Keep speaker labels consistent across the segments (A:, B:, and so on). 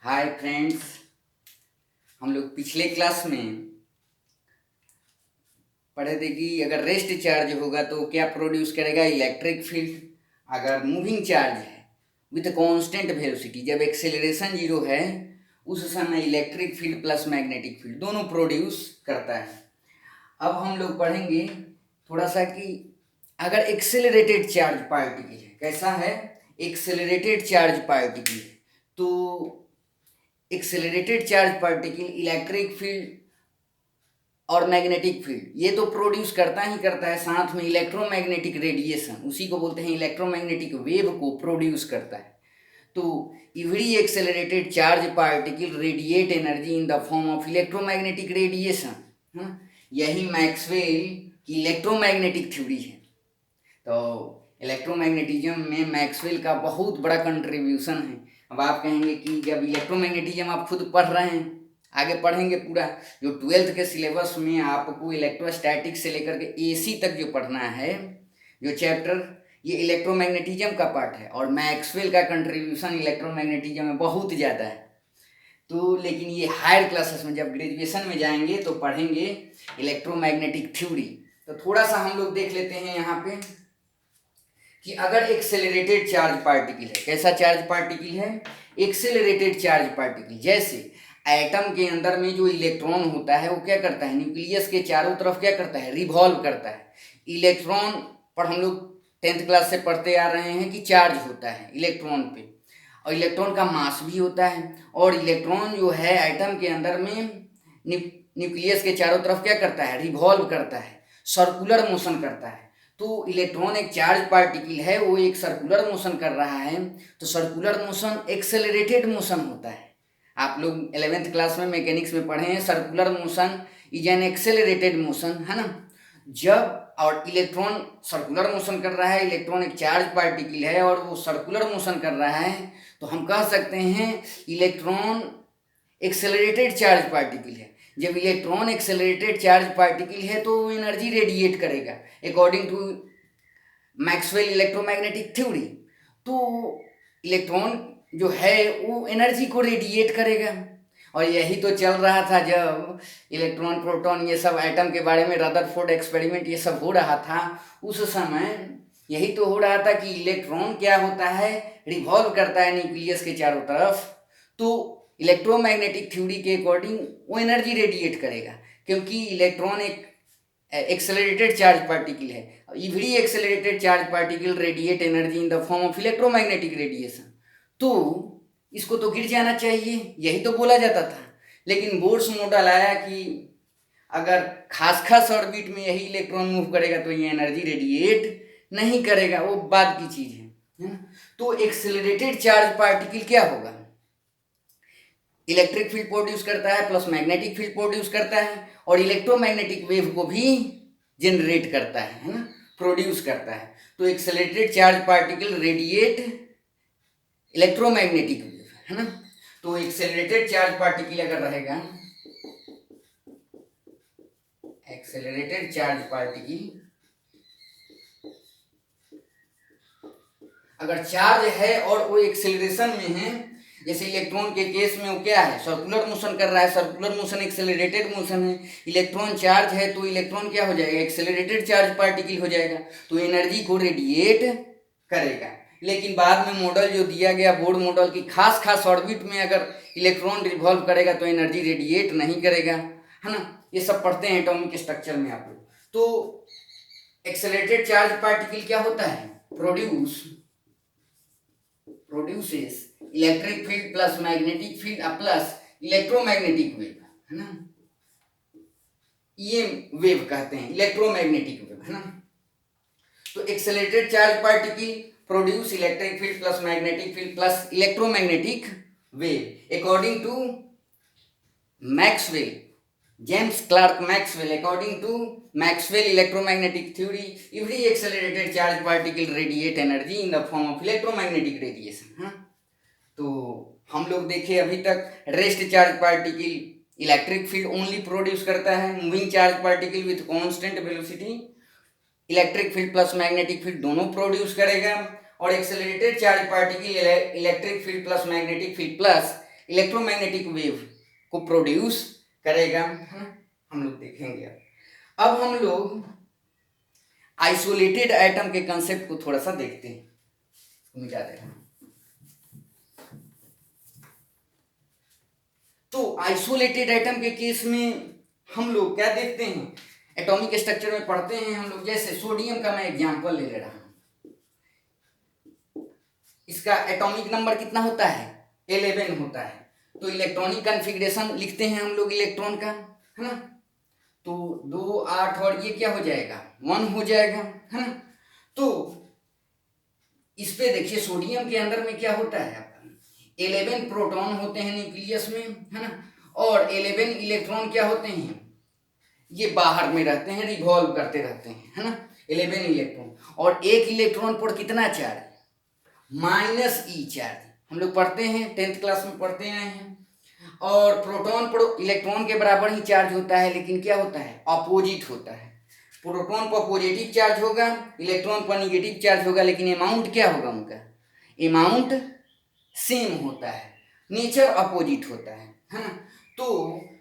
A: Hi friends. हम लोग पिछले क्लास में पढ़े थे कि अगर रेस्ट चार्ज होगा तो क्या प्रोड्यूस करेगा, इलेक्ट्रिक फील्ड। अगर मूविंग चार्ज है विथ कांस्टेंट वेलोसिटी, जब एक्सेलरेशन जीरो है उस समय electric field plus magnetic field दोनों प्रोड्यूस करता है। अब हम लोग पढ़ेंगे थोड़ा सा कि अगर एक्सेलरेटेड चार्ज पार्टिकल है, कैसा है, एक्सेलरेटेड चार्ज पार्टिकल है, तो accelerated charge particle electric field और मैग्नेटिक फील्ड ये तो प्रोड्यूस करता ही करता है, साथ में इलेक्ट्रोमैग्नेटिक रेडिएशन, उसी को बोलते हैं इलेक्ट्रोमैग्नेटिक वेव को प्रोड्यूस करता है। तो every accelerated charge particle radiate energy in the form of electromagnetic radiation. यही मैक्सवेल की इलेक्ट्रोमैग्नेटिक थ्योरी है। तो इलेक्ट्रोमैग्नेटिज्म में मैक्सवेल का बहुत बड़ा कंट्रीब्यूशन है। अब आप कहेंगे कि जब इलेक्ट्रोमैग्नेटिज्म आप खुद पढ़ रहे हैं, आगे पढ़ेंगे पूरा, जो 12th के सिलेबस में आपको इलेक्ट्रोस्टैटिक्स से लेकर के एसी तक जो पढ़ना है, जो चैप्टर, ये इलेक्ट्रोमैग्नेटिज्म का पार्ट है और मैक्सवेल का कंट्रीब्यूशन इलेक्ट्रोमैग्नेटिज्म में बहुत ज़्यादा है। तो लेकिन ये हायर क्लासेस में जब ग्रेजुएशन में जाएंगे तो पढ़ेंगे इलेक्ट्रोमैग्नेटिक थ्योरी। तो थोड़ा सा हम लोग देख लेते हैं यहाँ पे कि अगर एक्सेलरेटेड चार्ज पार्टिकल है, कैसा चार्ज पार्टिकल है, एक्सेलरेटेड चार्ज पार्टिकल, जैसे एटम के अंदर में जो इलेक्ट्रॉन होता है वो क्या करता है, न्यूक्लियस के चारों तरफ क्या करता है, रिवॉल्व करता है। इलेक्ट्रॉन पर हम लोग 10th क्लास से पढ़ते आ रहे हैं कि चार्ज होता है इलेक्ट्रॉन पे, और इलेक्ट्रॉन का मास भी होता है, और इलेक्ट्रॉन जो है एटम के अंदर में न्यूक्लियस के चारों तरफ क्या करता है, रिवॉल्व करता है, सर्कुलर मोशन करता है। तो इलेक्ट्रॉन एक चार्ज पार्टिकल है, वो एक सर्कुलर मोशन कर रहा है, तो सर्कुलर मोशन एक्सेलरेटेड मोशन होता है। आप लोग 11th क्लास में मैकेनिक्स में पढ़े हैं, circular motion is an accelerated motion, है ना। जब और इलेक्ट्रॉन सर्कुलर मोशन कर रहा है, इलेक्ट्रॉन एक चार्ज पार्टिकल है और वो सर्कुलर मोशन कर रहा है, तो हम कह सकते हैं इलेक्ट्रॉन एक्सेलरेटेड चार्ज पार्टिकल है। जब इलेक्ट्रॉन एक्सेलरेटेड चार्ज पार्टिकल है तो वो एनर्जी रेडिएट करेगा according to Maxwell electromagnetic theory. तो इलेक्ट्रॉन जो है वो एनर्जी को रेडिएट करेगा, और यही तो चल रहा था जब इलेक्ट्रॉन प्रोटॉन ये सब एटम के बारे में रदरफोर्ड एक्सपेरिमेंट ये सब हो रहा था, उस समय यही तो हो रहा था कि इलेक्ट्रॉन क्या होता है, रिवॉल्व करता है न्यूक्लियस के चारों तरफ। तो इलेक्ट्रोमैग्नेटिक थ्योरी के अकॉर्डिंग वो एनर्जी रेडिएट करेगा, क्योंकि इलेक्ट्रॉन एक एक्सेलरेटेड चार्ज पार्टिकल है। Every accelerated charge particle radiate energy in the form of electromagnetic radiation. तो इसको तो गिर जाना चाहिए, यही तो बोला जाता था। लेकिन बोर्स मॉडल आया कि अगर खास ऑर्बिट में यही इलेक्ट्रॉन मूव करेगा तो ये एनर्जी रेडिएट नहीं करेगा, वो बाद की चीज है ना। तो एक्सेलरेटेड चार्ज पार्टिकल क्या होगा, इलेक्ट्रिक फील्ड प्रोड्यूस करता है प्लस मैग्नेटिक फील्ड प्रोड्यूस करता है, और इलेक्ट्रोमैग्नेटिक वेव को भी जनरेट करता है ना, प्रोड्यूस करता है। तो accelerated charge particle radiate electromagnetic wave, है ना। तो एक्सेलरेटेड चार्ज पार्टिकल अगर रहेगा, एक्सेलरेटेड चार्ज पार्टिकल अगर चार्ज है और वो एक्सेलरेशन में है, जैसे इलेक्ट्रॉन के केस में वो क्या है, सर्कुलर मोशन कर रहा है, सर्कुलर मोशन एक्सेलरेटेड मोशन है। इलेक्ट्रॉन चार्ज है तो इलेक्ट्रॉन क्या हो जाएगा, एक्सेलरेटेड चार्ज पार्टिकल हो जाएगा, तो एनर्जी को रेडिएट करेगा। लेकिन बाद में मॉडल जो दिया गया बोर्ड मॉडल की, खास ऑर्बिट में अगर इलेक्ट्रॉन रिवॉल्व करेगा तो एनर्जी रेडिएट नहीं करेगा, है ना। ये सब पढ़ते हैं एटॉमिक स्ट्रक्चर में आप लोग। तो एक्सेलरेटेड चार्ज पार्टिकल क्या होता है, produces electric field plus magnetic field plus electromagnetic wave, है ना। ये वेव कहते हैं इलेक्ट्रोमैग्नेटिक वेव, है ना। तो accelerated charge particle produce electric field plus magnetic field plus electromagnetic wave according to Maxwell, James Clerk Maxwell, according to Maxwell electromagnetic theory, every accelerated charge particle radiate energy in the form of electromagnetic radiation. हाँ, तो हम लोग देखे अभी तक rest charge particle electric field only produce करता है, moving charge particle with constant velocity electric field plus magnetic field दोनों प्रोड्यूस करेगा, और accelerated charge particle electric field plus magnetic field plus electromagnetic wave को प्रोड्यूस करेगा, है ना, हम लोग देखेंगे। अब हम लोग आइसोलेटेड एटम के कंसेप्ट को थोड़ा सा देखते हैं, मिटा देगा। तो आइसोलेटेड एटम के केस में हम लोग क्या देखते हैं, एटॉमिक स्ट्रक्चर में पढ़ते हैं हम लोग, जैसे सोडियम का मैं एग्जांपल ले रहा हूं, इसका एटॉमिक नंबर कितना होता है, 11 होता है। तो इलेक्ट्रॉनिक कॉन्फ़िगरेशन लिखते हैं हम लोग इलेक्ट्रॉन का, है ना, तो 2 8 और ये क्या हो जाएगा, 1 हो जाएगा, है ना। तो इस पे देखिए सोडियम के अंदर में क्या होता है, 11 प्रोटॉन होते हैं न्यूक्लियस में, है ना, और 11 इलेक्ट्रॉन क्या होते हैं, ये बाहर में रहते हैं, रिवॉल्व करते रहते हैं, है ना, 11 इलेक्ट्रॉन। और एक इलेक्ट्रॉन पर कितना चार्ज, -e चार्ज, हम लोग पढ़ते हैं 10th क्लास में पढ़ते आए हैं। और प्रोटॉन पर इलेक्ट्रॉन के बराबर ही चार्ज होता है, लेकिन क्या होता है, अपोजिट होता है। प्रोटॉन पर पॉजिटिव चार्ज होगा, इलेक्ट्रॉन पर निगेटिव चार्ज होगा, लेकिन अमाउंट क्या होगा उनका, अमाउंट सेम होता है, नेचर अपोजिट होता है ना। तो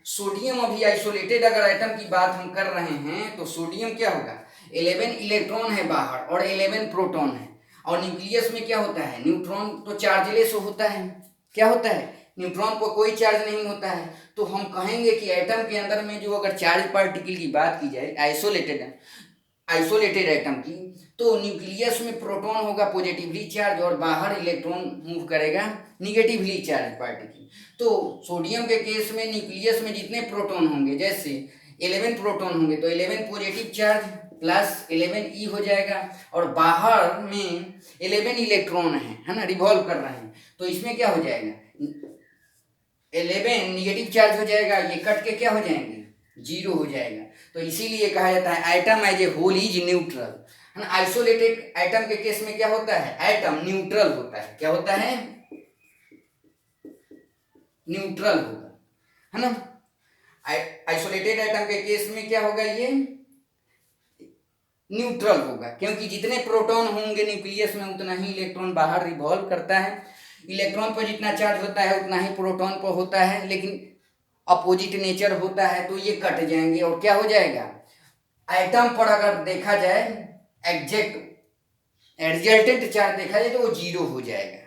A: सोडियम अभी आइसोलेटेड अगर एटम की बात हम कर रहे हैं, तो सोडियम क्या होगा, 11 इलेक्ट्रॉन है बाहर और 11 प्रोटॉन है, और न्यूक्लियस में क्या होता है, न्यूट्रॉन तो चार्जलेस होता है, क्या होता है, न्यूट्रॉन पर कोई चार्ज नहीं होता है। तो हम कहेंगे कि एटम के अंदर में जो अगर चार्ज पार्टिकल की बात की जाए आइसोलेटेड एटम की, तो न्यूक्लियस में प्रोटॉन होगा पॉजिटिवली चार्ज और बाहर इलेक्ट्रॉन मूव करेगा निगेटिवली चार्ज पार्टिकल। तो सोडियम के केस में न्यूक्लियस में जितने प्रोटॉन होंगे, जैसे 11 प्रोटॉन होंगे, तो 11 पॉजिटिव चार्ज प्लस 11 हो जाएगा, और बाहर में 11 इलेक्ट्रॉन है ना, रिवॉल्व कर रहे हैं, तो इसमें क्या हो जाएगा, 11 निगेटिव चार्ज हो जाएगा, ये कट के क्या हो जाएंगे, 0 हो जाएगा। तो इसीलिए कहा जाता है atom as a whole is neutral, है ना। आइसोलेटेड एटम के केस में क्या होता है, एटम न्यूट्रल होता है, क्या होता है, न्यूट्रल होगा, है ना। आइसोलेटेड एटम के केस में क्या होगा, ये न्यूट्रल होगा, क्योंकि जितने प्रोटॉन होंगे न्यूक्लियस में उतना ही इलेक्ट्रॉन बाहर रिवॉल्व करता है, इलेक्ट्रॉन पर जितना चार्ज होता है उतना ही प्रोटॉन पर होता है, लेकिन अपोजिट नेचर होता है, तो ये कट जाएंगे और क्या हो जाएगा, एटम पर अगर देखा जाए एडजल्टेंट चार्ज देखा जाए तो वो 0 हो जाएगा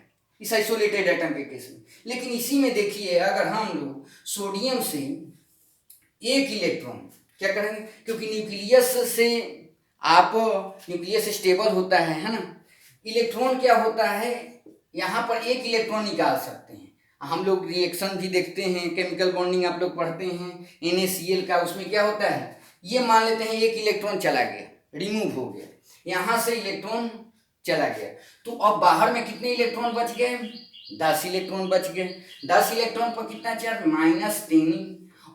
A: इस आइसोलेटेड एटम के केस में। लेकिन इसी में देखिए अगर हम लोग सोडियम से एक इलेक्ट्रॉन क्या करेंगे, क्योंकि न्यूक्लियस से आप न्यूक्लियस स्टेबल होता है ना, इलेक्ट्रॉन क्या होता है, यहाँ पर एक इलेक्ट्रॉन निकाल सकते हैं। हम लोग रिएक्शन भी देखते हैं, केमिकल बॉन्डिंग आप लोग पढ़ते हैं NaCl का, उसमें क्या होता है, ये मान लेते हैं एक इलेक्ट्रॉन चला गया, रिमूव हो गया, यहाँ से इलेक्ट्रॉन चला गया, तो अब बाहर में कितने इलेक्ट्रॉन बच गए, 10 इलेक्ट्रॉन बच गए। 10 इलेक्ट्रॉन पर कितना चार्ज, -10,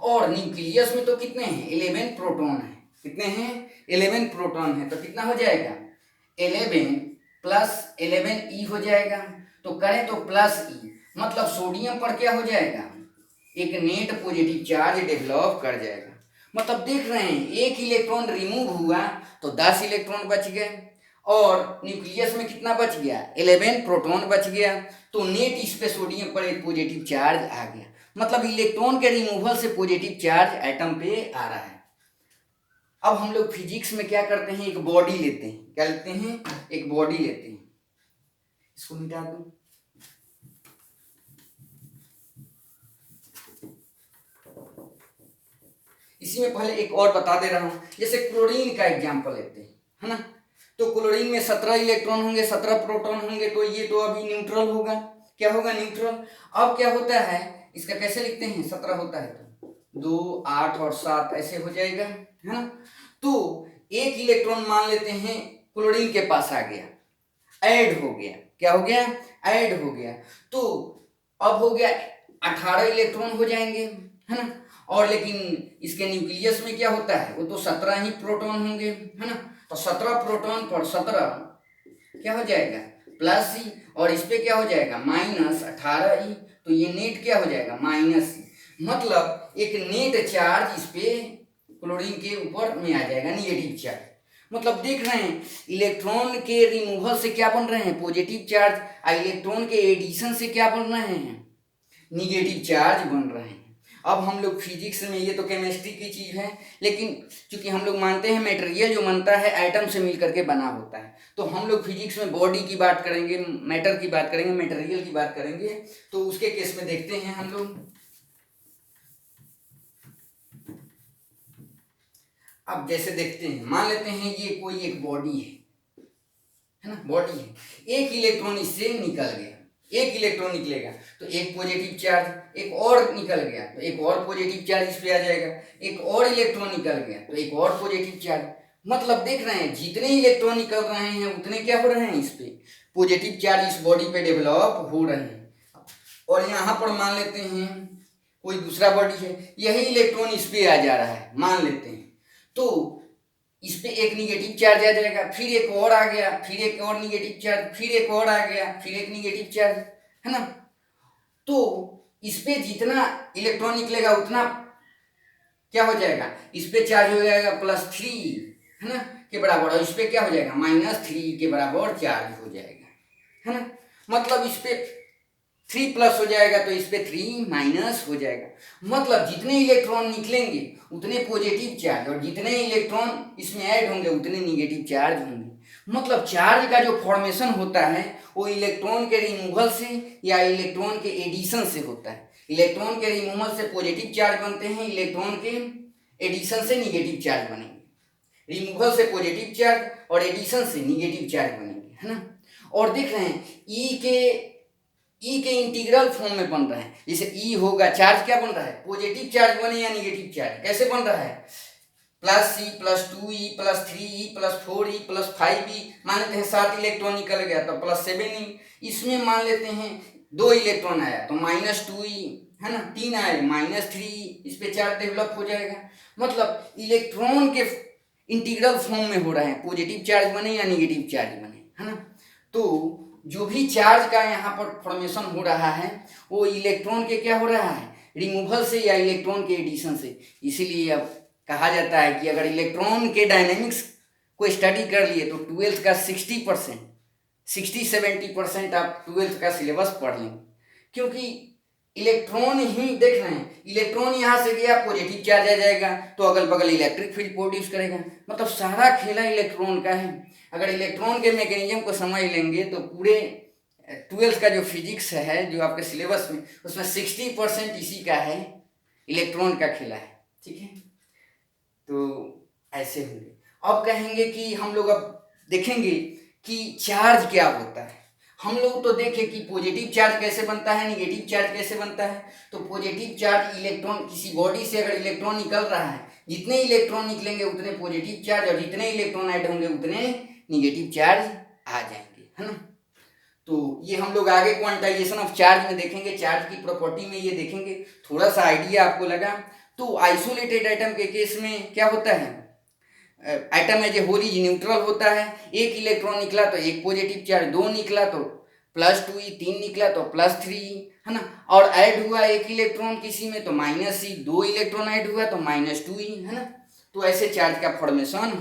A: और न्यूक्लियस में तो कितने हैं, 11 प्रोटॉन है, कितने हैं, 11 प्रोटॉन है, तो कितना हो जाएगा, 11 प्लस 11 हो जाएगा। तो करें तो +E, मतलब सोडियम पर क्या हो जाएगा, एक नेट पॉजिटिव चार्ज डेवलप कर जाएगा। मतलब देख रहे हैं एक इलेक्ट्रॉन रिमूव हुआ तो 10 इलेक्ट्रॉन बच गए, और न्यूक्लियस में कितना बच गया, 11 प्रोटॉन बच गया, तो नेट इस पे सोडियम पर एक पॉजिटिव चार्ज आ गया। मतलब इलेक्ट्रॉन के रिमूवल से पॉजिटिव चार्ज एटम पे आ रहा है। अब हम लोग फिजिक्स में क्या करते हैं, एक बॉडी लेते हैं, क्या लेते हैं, एक बॉडी लेते हैं, इसको मिटा दो। इसी में पहले एक और बता दे रहा हूं, जैसे क्लोरीन का एग्जांपल लेते हैं, है ना। तो क्लोरीन में 17 इलेक्ट्रॉन होंगे, 17 प्रोटॉन होंगे, तो ये तो अभी न्यूट्रल होगा, क्या होगा, न्यूट्रल। अब क्या होता है, इसका कैसे लिखते हैं, 17 होता है तो 2 8 और 7 ऐसे हो जाएगा, है ना। तो एक इलेक्ट्रॉन मान लेते हैं क्लोरीन के पास आ गया, ऐड हो गया, क्या हो गया, ऐड हो गया, तो अब हो गया 18 इलेक्ट्रॉन हो जाएंगे, है ना। और लेकिन इसके न्यूक्लियस में क्या होता है, वो तो 17 ही प्रोटॉन होंगे, है ना। तो 17 प्रोटॉन पर 17 क्या हो जाएगा, +E, और इस पे क्या हो जाएगा, -18E, तो ये नेट क्या हो जाएगा, -E। मतलब एक नेट चार्ज इस पे क्लोरीन के ऊपर में आ जाएगा, निगेटिव चार्ज। मतलब देख रहे हैं इलेक्ट्रॉन के रिमूवल से क्या बन रहे हैं, पॉजिटिव चार्ज, और इलेक्ट्रॉन के एडिशन से क्या बन रहे हैं, निगेटिव चार्ज बन रहे हैं। अब हम लोग फिजिक्स में, ये तो केमिस्ट्री की चीज़ है, लेकिन चूंकि हम लोग मानते हैं मटेरियल जो बनता है एटम से मिल करके बना होता है, तो हम लोग फिजिक्स में बॉडी की बात करेंगे, मैटर की बात करेंगे, मटेरियल की बात करेंगे। तो उसके केस में देखते हैं हम लोग। अब जैसे देखते हैं, मान लेते हैं ये कोई एक बॉडी है ना, बॉडी है, एक इलेक्ट्रॉन इससे निकल गया, एक इलेक्ट्रॉन निकलेगा तो एक पॉजिटिव चार्ज, एक और निकल गया तो एक और पॉजिटिव चार्ज इस पे आ जाएगा, एक और इलेक्ट्रॉन निकल गया तो एक और पॉजिटिव चार्ज। मतलब देख रहे हैं जितने इलेक्ट्रॉन निकल रहे हैं उतने क्या हो रहे हैं, इस पे पॉजिटिव चार्ज इस बॉडी पे डेवलप हो रहे हैं। और यहाँ पर मान लेते हैं कोई दूसरा बॉडी है, यही इलेक्ट्रॉन इस पे आ जा रहा है, मान लेते हैं, तो इस पे एक निगेटिव चार्ज आ जाएगा, फिर एक और आ गया, फिर एक और निगेटिव चार्ज, फिर एक और आ गया, फिर एक निगेटिव चार्ज, है ना। तो इस पे जितना इलेक्ट्रॉन निकलेगा उतना क्या हो जाएगा, इस पे चार्ज हो जाएगा +3, है ना, के बराबर, और इस पे क्या हो जाएगा -3 के बराबर चार्ज हो जाएगा, है ना। मतलब इस पे 3+ हो जाएगा तो इस पे 3- हो जाएगा। मतलब जितने इलेक्ट्रॉन निकलेंगे उतने पॉजिटिव चार्ज, और जितने इलेक्ट्रॉन इसमें ऐड होंगे उतने निगेटिव चार्ज होंगे। मतलब चार्ज का जो फॉर्मेशन होता है वो इलेक्ट्रॉन के रिमूवल से या इलेक्ट्रॉन के एडिशन से होता है। इलेक्ट्रॉन के रिमूवल से पॉजिटिव चार्ज बनते हैं, इलेक्ट्रॉन के एडिशन से निगेटिव चार्ज बनेंगे। रिमूवल से पॉजिटिव चार्ज और एडिशन से निगेटिव चार्ज बनेंगे, है ना। और देख रहे हैं ई के इंटीग्रल फॉर्म में बन रहा है। जैसे ई होगा, चार्ज क्या बन रहा है, पॉजिटिव चार्ज बने या निगेटिव चार्ज, कैसे बन रहा है, +C +2E +3E +4E +5E। मान लेते हैं 7 इलेक्ट्रॉन निकल गया तो +7E। इसमें मान लेते हैं 2 इलेक्ट्रॉन आया तो -2E, है ना, 3 आए -3E, इस पे चार्ज डेवलप हो जाएगा। मतलब इलेक्ट्रॉन के इंटीग्रल फॉर्म में हो रहा है, पॉजिटिव चार्ज बने या निगेटिव चार्ज बने, है ना। तो जो भी चार्ज का यहाँ पर फॉर्मेशन हो रहा है वो इलेक्ट्रॉन के क्या हो रहा है, रिमूवल से या इलेक्ट्रॉन के एडिशन से। इसीलिए अब कहा जाता है कि अगर इलेक्ट्रॉन के डायनेमिक्स को स्टडी कर लिए तो 12th का 60%, 60-70% आप 12th का सिलेबस पढ़ लेंगे। क्योंकि इलेक्ट्रॉन ही देख रहे हैं, इलेक्ट्रॉन यहाँ से गया पॉजिटिव चार्ज आ जाएगा तो अगल बगल इलेक्ट्रिक फील्ड प्रोड्यूस करेगा। मतलब सारा खेला इलेक्ट्रॉन का है। अगर इलेक्ट्रॉन के मैकेनिज्म को समझ लेंगे तो पूरे 12th का जो फिजिक्स है जो आपके सिलेबस में, उसमें 60% इसी का है, इलेक्ट्रॉन का खेला है, ठीक है। तो ऐसे होंगे। अब कहेंगे कि हम लोग अब देखेंगे कि चार्ज क्या होता है। हम लोग तो देखें कि पॉजिटिव चार्ज कैसे बनता है, निगेटिव चार्ज कैसे बनता है। तो पॉजिटिव चार्ज, इलेक्ट्रॉन, किसी बॉडी से अगर इलेक्ट्रॉन निकल रहा है, जितने इलेक्ट्रॉन निकलेंगे उतने पॉजिटिव चार्ज, और जितने इलेक्ट्रॉन ऐड होंगे उतने निगेटिव चार्ज आ जाएंगे, है ना। तो ये हम लोग आगे क्वांटाइजेशन ऑफ चार्ज में देखेंगे, चार्ज की प्रॉपर्टी में ये देखेंगे। थोड़ा सा आइडिया आपको लगा। तो आइसोलेटेड एटम के केस में क्या होता है, atom as a whole is neutral होता है। एक इलेक्ट्रॉन निकला तो एक पॉजिटिव चार्ज, 2 निकला तो +2E, 3 निकला तो +3E, है ना। और ऐड हुआ एक इलेक्ट्रॉन किसी में तो -E, 2 इलेक्ट्रॉन ऐड हुआ तो -2E, है ना। तो ऐसे चार्ज का फॉर्मेशन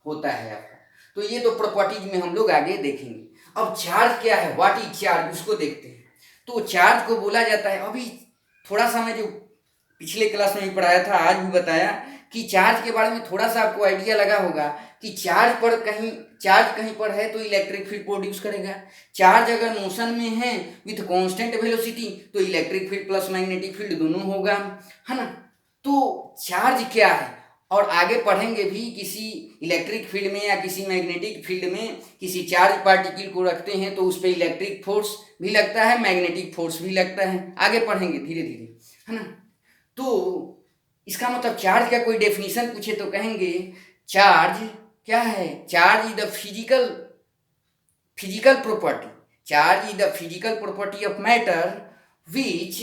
A: होता है आपका। तो ये तो प्रॉपर्टीज में हम लोग आगे देखेंगे। अब चार्ज क्या है, व्हाट इज चार्ज, उसको देखते हैं। तो चार्ज को बोला जाता है, अभी थोड़ा सा मैं जो पिछले क्लास में भी पढ़ाया था, आज भी बताया कि चार्ज के बारे में थोड़ा सा आपको आइडिया लगा होगा कि चार्ज कहीं पर है तो इलेक्ट्रिक फील्ड प्रोड्यूस करेगा। चार्ज अगर मोशन में है विथ कांस्टेंट वेलोसिटी तो electric field plus magnetic field दोनों होगा, है ना। तो चार्ज क्या है, और आगे पढ़ेंगे भी, किसी इलेक्ट्रिक फील्ड में या किसी मैग्नेटिक फील्ड में किसी चार्ज पार्टिकल को रखते हैं तो उस पर इलेक्ट्रिक फोर्स भी लगता है, मैग्नेटिक फोर्स भी लगता है। आगे पढ़ेंगे धीरे धीरे, है ना। तो इसका मतलब चार्ज का कोई डेफिनेशन पूछे तो कहेंगे चार्ज क्या है, charge is the physical property, charge is the physical property of matter which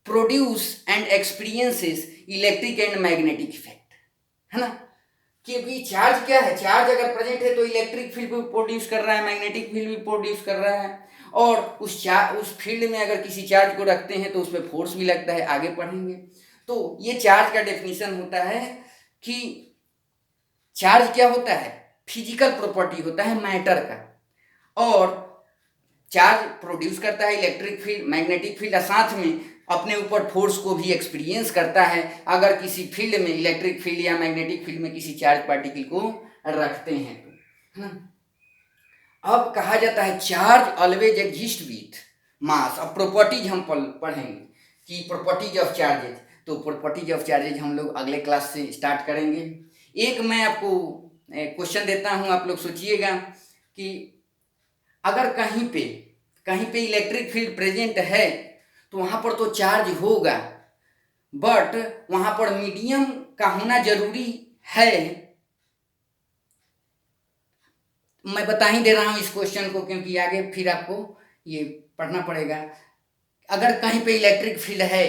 A: produce and experiences electric and magnetic effect, है ना। क्योंकि चार्ज क्या है, चार्ज अगर प्रेजेंट है तो इलेक्ट्रिक फील्ड भी प्रोड्यूस कर रहा है, मैग्नेटिक फील्ड भी प्रोड्यूस कर रहा है, और उस फील्ड में अगर किसी चार्ज को रखते हैं तो उस पर फोर्स भी लगता है। आगे पढ़ेंगे। तो ये चार्ज का डेफिनेशन होता है कि चार्ज क्या होता है, फिजिकल प्रॉपर्टी होता है मैटर का, और चार्ज प्रोड्यूस करता है इलेक्ट्रिक फील्ड, मैग्नेटिक फील्ड, और साथ में अपने ऊपर फोर्स को भी एक्सपीरियंस करता है अगर किसी फील्ड में, इलेक्ट्रिक फील्ड या मैग्नेटिक फील्ड में किसी चार्ज पार्टिकल को रखते हैं तो, है ना। अब कहा जाता है charge always exist with mass. अब प्रॉपर्टीज हम पढ़ेंगे कि प्रॉपर्टीज ऑफ चार्जेज, तो प्रॉपर्टीज ऑफ चार्जेज हम लोग अगले क्लास से स्टार्ट करेंगे। एक मैं आपको क्वेश्चन देता हूं, आप लोग सोचिएगा कि अगर कहीं पे इलेक्ट्रिक फील्ड प्रेजेंट है तो वहां पर तो चार्ज होगा, बट वहां पर मीडियम का होना जरूरी है। मैं बता ही दे रहा हूं इस क्वेश्चन को क्योंकि आगे फिर आपको ये पढ़ना पड़ेगा। अगर कहीं पे इलेक्ट्रिक फील्ड है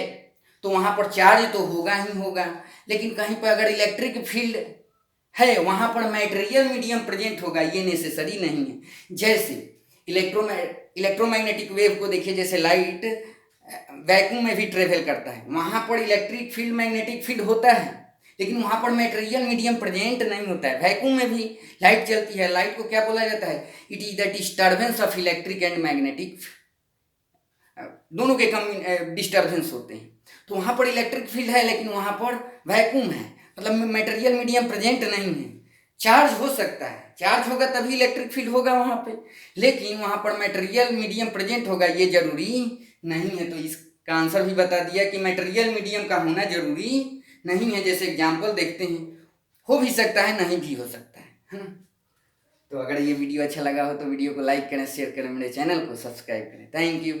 A: तो वहां पर चार्ज तो होगा ही होगा, लेकिन कहीं पर अगर इलेक्ट्रिक फील्ड है वहां पर मैटेरियल मीडियम प्रेजेंट होगा, ये नेसेसरी नहीं है। जैसे इलेक्ट्रोमैग्नेटिक वेव को देखिए, जैसे लाइट वैक्यूम में भी ट्रेवल करता है, वहां पर इलेक्ट्रिक फील्ड मैग्नेटिक फील्ड होता है, लेकिन वहां पर मैटेरियल मीडियम प्रेजेंट नहीं होता है। वैक्यूम में भी लाइट चलती है, लाइट को क्या बोला जाता है? It is the disturbance of electric and magnetic, दोनों के कम डिस्टर्बेंस होते हैं। तो वहां पर इलेक्ट्रिक फील्ड है लेकिन वहां पर वैक्यूम है, मतलब मैटेरियल मीडियम प्रेजेंट नहीं है। चार्ज हो सकता है, चार्ज होगा तभी इलेक्ट्रिक फील्ड होगा वहां पे, लेकिन वहां पर मैटेरियल मीडियम प्रेजेंट होगा ये जरूरी नहीं है। तो इसका आंसर भी बता दिया कि मैटेरियल मीडियम का होना जरूरी नहीं है। जैसे एग्जाम्पल देखते हैं, हो भी सकता है, नहीं भी हो सकता है ना। तो अगर ये वीडियो अच्छा लगा हो तो वीडियो को लाइक करें, शेयर करें, मेरे चैनल को सब्सक्राइब करें। Thank you.